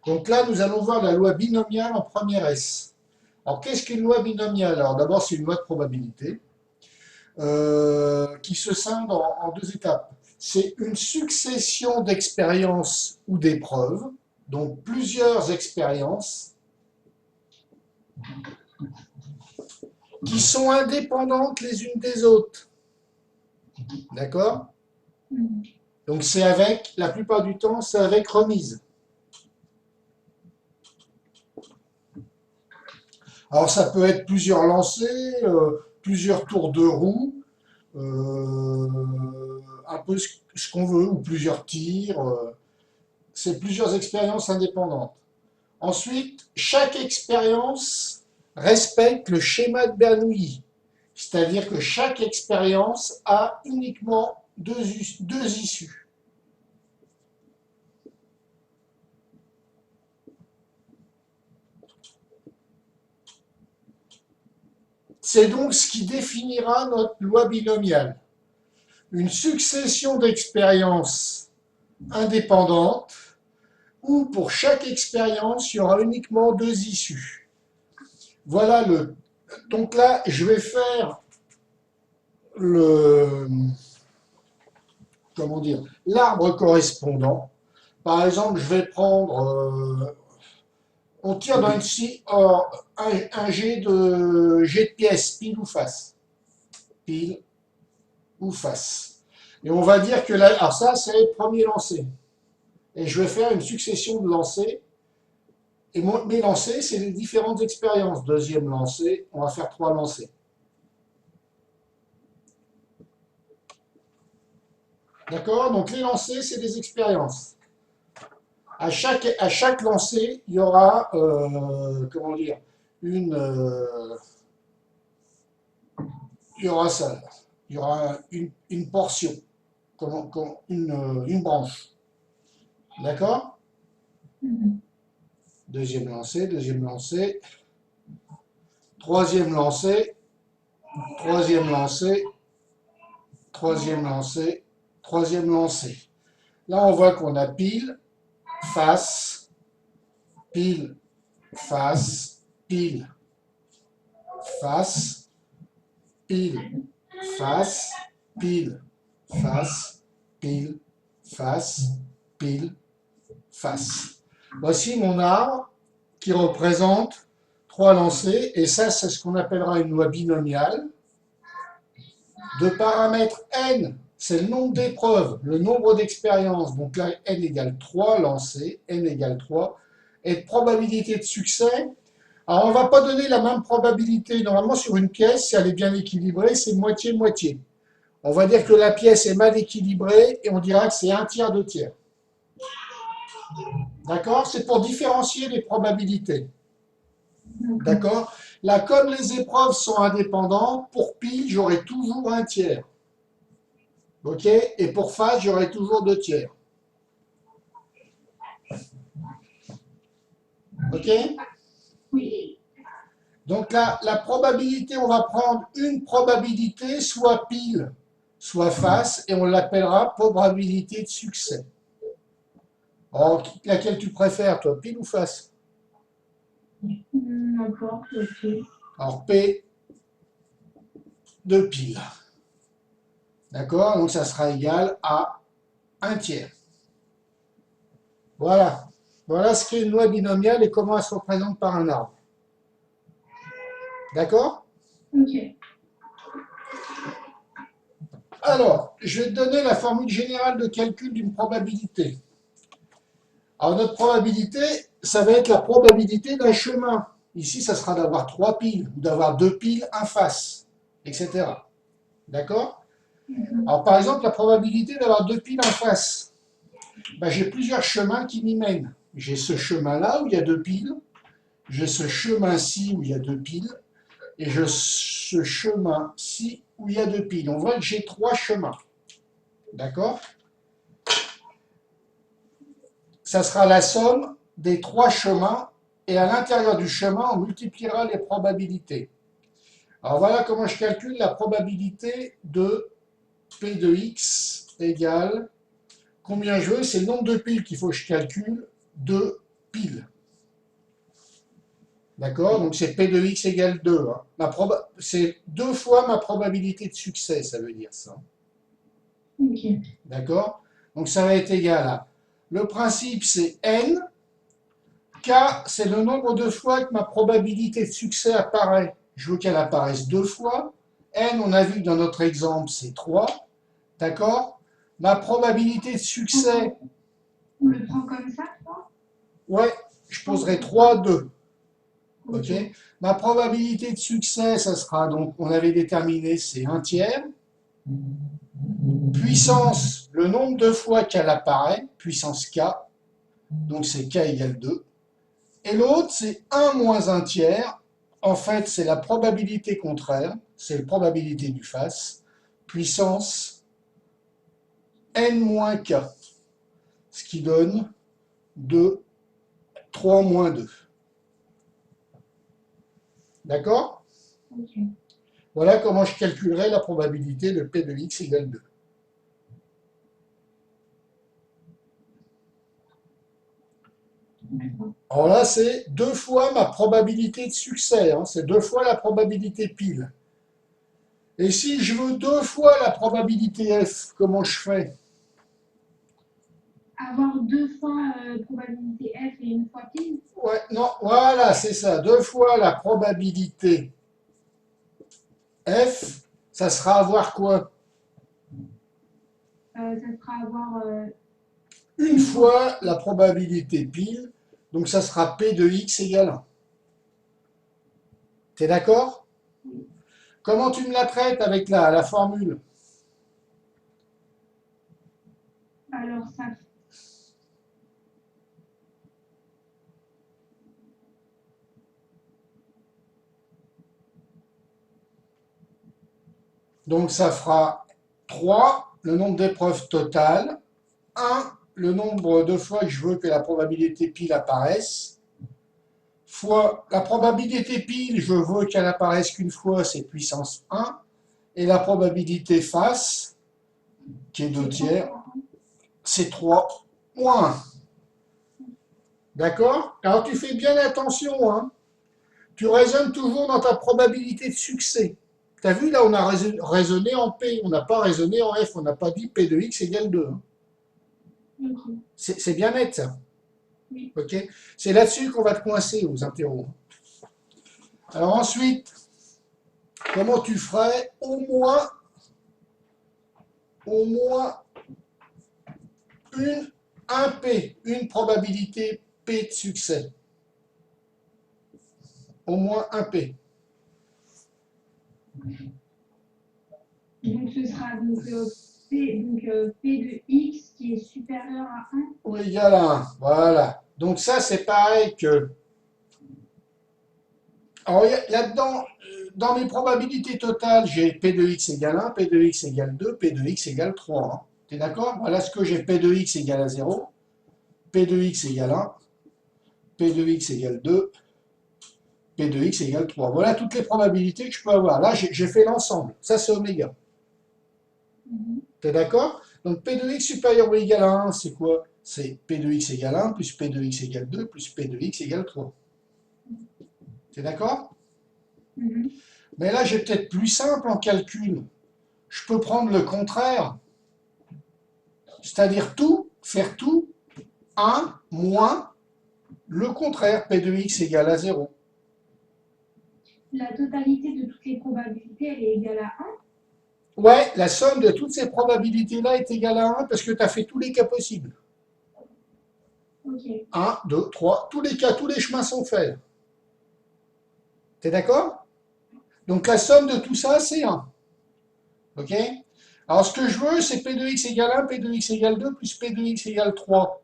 Donc là, nous allons voir la loi binomiale en première S. Alors, qu'est-ce qu'une loi binomiale? Alors, d'abord, c'est une loi de probabilité qui se scinde en deux étapes. C'est une succession d'expériences ou d'épreuves, donc plusieurs expériences qui sont indépendantes les unes des autres. D'accord? Donc c'est avec, la plupart du temps, c'est avec remise. Alors ça peut être plusieurs lancers, plusieurs tours de roue, un peu ce qu'on veut, ou plusieurs tirs. C'est plusieurs expériences indépendantes. Ensuite, chaque expérience respecte le schéma de Bernoulli, c'est-à-dire que chaque expérience a uniquement deux issues. C'est donc ce qui définira notre loi binomiale. Une succession d'expériences indépendantes où pour chaque expérience, il y aura uniquement deux issues. Voilà le. Donc là, je vais faire le. Comment dire? L'arbre correspondant. Par exemple, je vais prendre. On tire dans ici un jet de pièces, pile ou face. Pile ou face. Et on va dire que là, alors ça, c'est le premier lancer. Et je vais faire une succession de lancers. Et mes lancers, c'est les différentes expériences. Deuxième lancer, on va faire trois lancers. D'accord? Donc les lancers, c'est des expériences. À chaque lancer, il y aura, comment dire, il y aura ça. Il y aura une portion, une branche. D'accord? Deuxième lancé, deuxième lancé, troisième lancé, troisième lancé, troisième lancé, troisième lancé. Là, on voit qu'on a pile, face, pile, face, pile, face, pile, face, pile, face, pile, face, pile, face. Voici mon arbre qui représente trois lancers, et ça, c'est ce qu'on appellera une loi binomiale de paramètres n. C'est le nombre d'épreuves, le nombre d'expériences. Donc là, n égale 3 lancés, n égale 3, et de probabilité de succès. Alors, on ne va pas donner la même probabilité. Normalement, sur une pièce, si elle est bien équilibrée, c'est moitié-moitié. On va dire que la pièce est mal équilibrée et on dira que c'est un tiers, deux tiers. D'accord? C'est pour différencier les probabilités. D'accord? Là, comme les épreuves sont indépendantes, pour pile, j'aurai toujours un tiers. OK? Et pour face, j'aurai toujours deux tiers. OK? Oui. Donc là, la probabilité, on va prendre une probabilité, soit pile, soit face, et on l'appellera probabilité de succès. Alors, laquelle tu préfères, toi, pile ou face? N'importe, ok. Alors, P de pile. D'accord? Donc, ça sera égal à un tiers. Voilà. Voilà ce qu'est une loi binomiale et comment elle se représente par un arbre. D'accord? Ok. Alors, je vais te donner la formule générale de calcul d'une probabilité. Alors, notre probabilité, ça va être la probabilité d'un chemin. Ici, ça sera d'avoir trois piles ou d'avoir deux piles, un face, etc. D'accord? Alors, par exemple, la probabilité d'avoir deux piles en face. Ben, j'ai plusieurs chemins qui m'y mènent. J'ai ce chemin-là où il y a deux piles, j'ai ce chemin-ci où il y a deux piles, et j'ai ce chemin-ci où il y a deux piles. On voit que j'ai trois chemins. D'accord? Ça sera la somme des trois chemins, et à l'intérieur du chemin, on multipliera les probabilités. Alors voilà comment je calcule la probabilité de P de X égale combien je veux, c'est le nombre de piles qu'il faut que je calcule, 2 pile. D'accord? Donc c'est P de x égale 2. Hein. C'est 2 fois ma probabilité de succès, ça veut dire ça. Ok. D'accord? Donc ça va être égal à... Le principe c'est n. K, c'est le nombre de fois que ma probabilité de succès apparaît. Je veux qu'elle apparaisse 2 fois. N, on a vu que dans notre exemple, c'est 3. D'accord? Ma probabilité de succès, On le prend comme ça, toi? ouais, je poserai 3, 2. Ok. Ok? Ma probabilité de succès, ça sera donc, on avait déterminé, c'est 1 tiers. Puissance, le nombre de fois qu'elle apparaît, puissance K, donc c'est K égale 2. Et l'autre, c'est 1 moins 1 tiers. En fait, c'est la probabilité contraire, c'est la probabilité du face, puissance n moins k, ce qui donne 2, 3 moins 2. D'accord? Ok. Voilà comment je calculerai la probabilité de P de x égale 2. D'accord. Alors là, c'est 2 fois ma probabilité de succès, hein, c'est 2 fois la probabilité pile. Et si je veux 2 fois la probabilité F, comment je fais? Avoir 2 fois probabilité F et 1 fois pile? Ouais, non, voilà, c'est ça. 2 fois la probabilité F, ça sera avoir quoi? Ça sera avoir Une 1 fois. fois la probabilité pile, donc ça sera P de x égale 1. T'es d'accord? Oui. Comment tu me la traites avec la formule? Alors, ça. Donc ça fera 3, le nombre d'épreuves totales, 1, le nombre de fois que je veux que la probabilité pile apparaisse, fois la probabilité pile, je veux qu'elle apparaisse qu'une fois, c'est puissance 1, et la probabilité face, qui est 2 C'est 3 tiers, fois 1. c'est 3 moins 1. D'accord? Alors tu fais bien attention, hein. Tu raisonnes toujours dans ta probabilité de succès. Tu as vu, là, on a raisonné en P, on n'a pas raisonné en F, on n'a pas dit P de x égale 2. Hein. Ok. C'est bien net, ça. Oui. Ok? C'est là-dessus qu'on va te coincer aux interros. Alors ensuite, comment tu ferais au moins un P, une probabilité P de succès? Au moins un P. Donc, ce sera P de X qui est supérieur à 1. Ou égal à 1. Voilà. Donc ça, c'est pareil que... Alors là-dedans, dans mes probabilités totales, j'ai P de x égale 1, P de x égale 2, P de x égale 3. Hein. T'es d'accord? Voilà ce que j'ai. P de x égale à 0, P de x égale 1, P de x égale 2, P de x égale 3. Voilà toutes les probabilités que je peux avoir. Là, j'ai fait l'ensemble. Ça, c'est oméga. Mhm. T'es d'accord? Donc P de x supérieur ou égal à 1, c'est quoi? C'est P de x égale 1 plus P de x égale 2 plus P de x égale 3. T'es d'accord? Mhm. Mais là, j'ai peut-être plus simple en calcul. Je peux prendre le contraire, c'est-à-dire tout, faire tout, 1 moins le contraire, P de x égale à 0. La totalité de toutes les probabilités, elle est égale à 1. Ouais, la somme de toutes ces probabilités-là est égale à 1 parce que tu as fait tous les cas possibles. Ok. 1, 2, 3, tous les cas, tous les chemins sont faits. T'es d'accord? Donc la somme de tout ça, c'est 1. Ok? Alors ce que je veux, c'est P de x égale 1, P de x égale 2, plus P de x égale 3.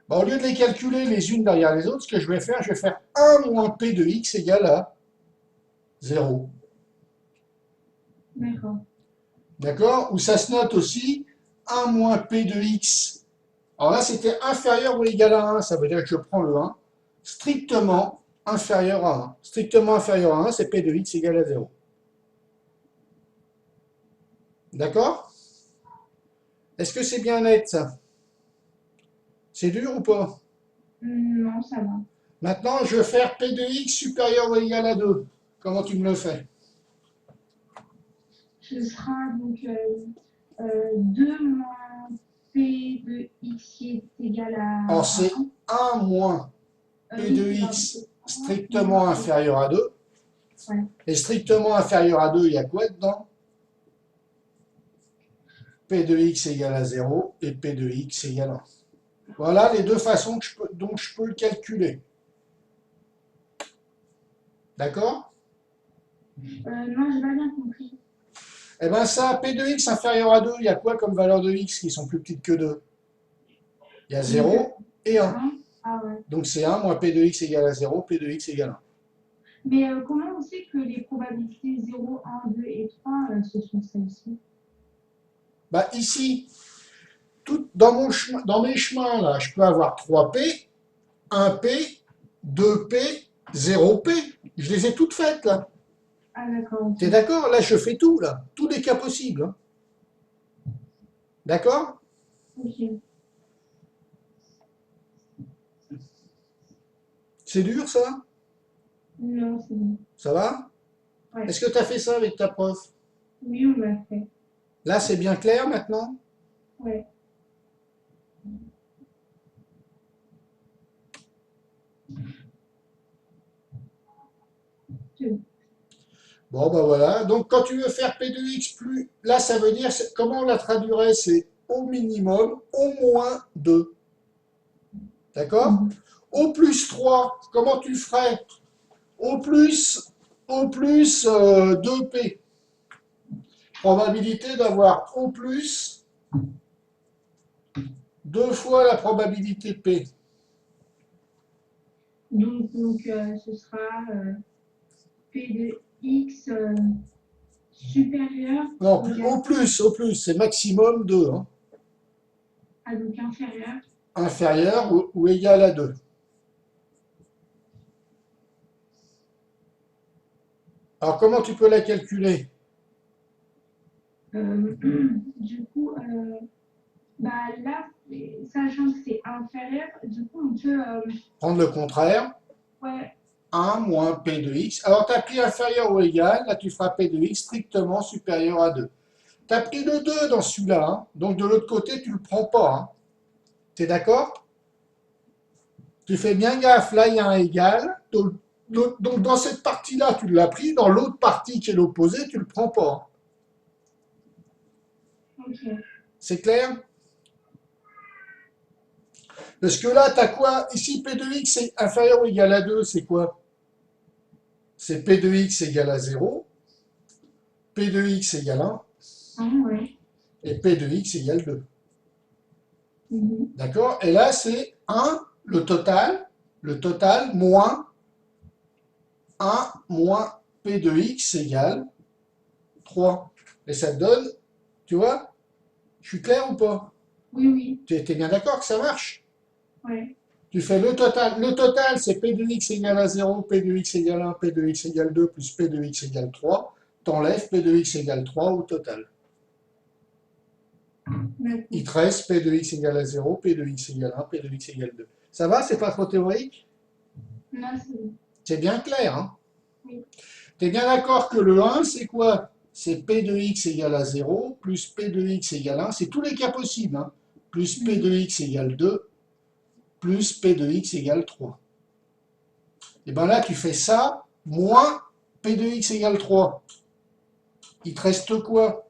Bah, au lieu de les calculer les unes derrière les autres, ce que je vais faire 1 moins P de x égale à 0. D'accord. D'accord? Ou ça se note aussi 1 moins P de x. Alors là, c'était inférieur ou égal à 1, ça veut dire que je prends le 1, strictement inférieur à 1. Strictement inférieur à 1, c'est P de x égale à 0. D'accord? Est-ce que c'est bien net, ça? C'est dur ou pas? Non, ça va. Maintenant, je veux faire P de x supérieur ou égal à 2. Comment tu me le fais? Ce sera donc 2 moins P de x qui est égal Alors, à c'est 1 moins 1. P de Oui, pardon, x c'est 1 strictement moins P. inférieur à 2. Ouais. Et strictement inférieur à 2, il y a quoi dedans? P de x égale à 0 et P de x égale à 1. Voilà les deux façons dont je peux le calculer. D'accord? Non, j'ai pas bien compris. Eh bien ça, P de x inférieur à 2, il y a quoi comme valeur de x qui sont plus petites que 2? Il y a Donc, 0 et 1. 1. Ah ouais. Donc c'est 1 moins P de x égale à 0, P de x égale 1. Mais comment on sait que les probabilités 0, 1, 2 et 3, ce sont celles-ci? Bah ici, dans mes chemins, là, je peux avoir 3P, 1P, 2P, 0P. Je les ai toutes faites là. Ah d'accord, ok. T'es d'accord? Là, je fais tout, là. Tous les cas possibles, hein. D'accord? Ok. C'est dur, ça? Non, c'est bon. Ça va? Ouais. Est-ce que tu as fait ça avec ta prof? Oui, on l'a fait. Là, c'est bien clair maintenant? Ouais. C'est bon. Bon, ben voilà. Donc, quand tu veux faire P de x plus... Là, ça veut dire... Comment on la traduirait? C'est au minimum, au moins 2. D'accord? Mhm. Au plus 3, comment tu ferais? Au plus, au plus 2P. Probabilité d'avoir au plus 2 fois la probabilité P. Donc ce sera P de x supérieur Non, ou égal au plus, c'est maximum 2. Hein. à donc inférieur. Inférieur ou égal à 2. Alors, comment tu peux la calculer? Euh, du coup, bah là, sachant que c'est inférieur, du coup, on peut. Prendre le contraire. Ouais, 1 moins P de x. Alors, tu as pris inférieur ou égal. Là, tu feras P de x strictement supérieur à 2. Tu as pris le 2 dans celui-là. Hein. Donc, de l'autre côté, tu ne le prends pas. Hein. Tu es d'accord? Tu fais bien gaffe. Là, il y a un égal. Donc, dans cette partie-là, tu l'as pris. Dans l'autre partie qui est l'opposé, tu ne le prends pas. ok. C'est clair? Parce que là, tu as quoi? Ici, P de x est inférieur ou égal à 2, c'est quoi? C'est P de x égale à 0, P de x égale 1, Ah, ouais. et P de x égale 2. Mhm. D'accord? Et là, c'est 1, le total, moins 1 moins P de x égale 3. Et ça te donne, tu vois, je suis clair ou pas? Oui, oui. Tu es bien d'accord que ça marche? Ouais. Tu fais le total. Le total, c'est P de x égale à 0, P de x égale 1, P de x égale 2, plus P de x égale 3. T'enlèves P de x égale 3 au total. D'accord. Il te reste P de x égale à 0, P de x égale 1, P de x égale 2. Ça va? C'est pas trop théorique? Là, c'est bon. C'est bien clair, hein? Oui. Tu es bien d'accord que le 1, c'est quoi? C'est P de x égale à 0, plus P de x égale 1. C'est tous les cas possibles, hein? Plus P Mhm. de x égale 2, plus P de x égale 3. Et bien là, tu fais ça, moins P de x égale 3. Il te reste quoi?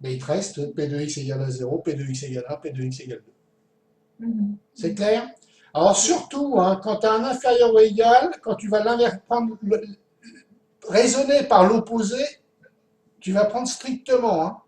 Ben, il te reste P de x égale à 0, P de x égale 1, P de x égale 2. Mhm. C'est clair? Alors surtout, hein, quand tu as un inférieur ou égal, quand tu vas raisonner par l'opposé, tu vas prendre strictement. Hein,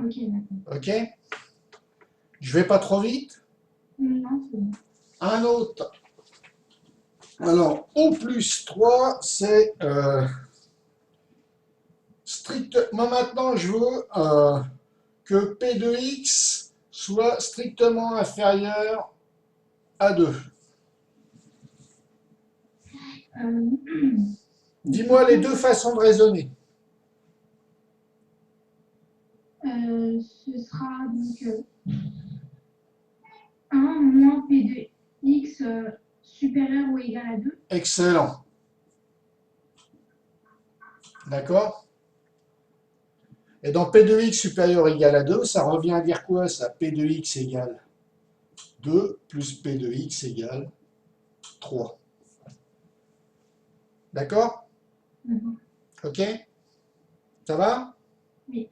Ok, d'accord. ok? Je vais pas trop vite. Non, c'est bon. Un autre. Alors, O plus 3, c'est strict. Moi maintenant, je veux que P de x soit strictement inférieur à 2. Du Dis-moi les coup, deux façons de raisonner. ce sera donc 1 moins P2. supérieur ou égal à 2. Excellent. D'accord? Et dans P de x supérieur ou égal à 2, ça revient à dire quoi ça? P de x égale 2 plus P de x égale 3. D'accord? Ok? Ça va? Oui.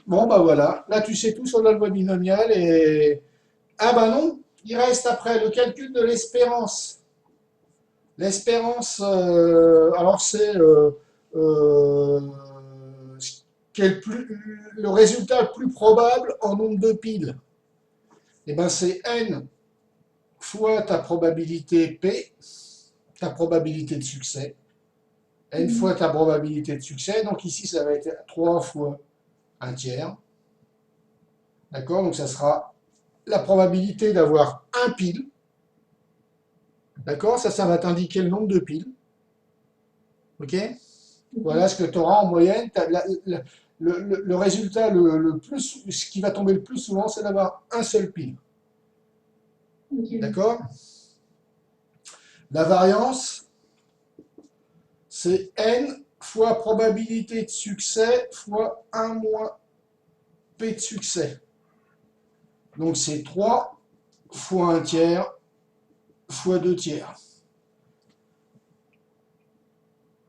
Bon, bah voilà. Là, tu sais tout sur la loi binomiale et... Ah bah non, il reste après le calcul de l'espérance. L'espérance, alors c'est euh, le résultat le plus probable en nombre de piles. Et ben c'est n fois ta probabilité P, ta probabilité de succès, n fois ta probabilité de succès. Donc ici, ça va être 3 fois un tiers. D'accord? Donc ça sera la probabilité d'avoir un pile. D'accord? Ça va t'indiquer le nombre de piles. Ok? Voilà ce que tu auras en moyenne. Le résultat, ce qui va tomber le plus souvent, c'est d'avoir un seul pile. Okay. D'accord? La variance, c'est n fois probabilité de succès fois 1 moins p de succès. Donc c'est 3 fois 1 tiers fois 2 tiers.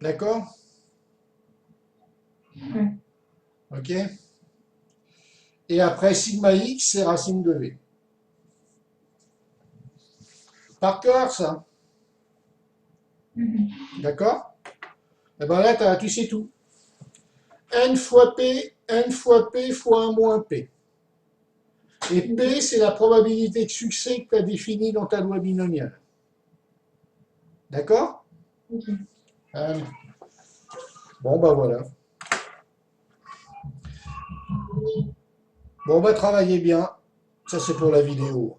D'accord? Ouais. Ok? Et après, sigma x, c'est racine de v. Par cœur, ça. D'accord? Et bien là, tu sais tout. N fois P fois 1 moins P. Et P, c'est la probabilité de succès que tu as définie dans ta loi binomiale. D'accord? Okay. Bon, bah voilà. Bon, bah travaillez bien. Ça, c'est pour la vidéo.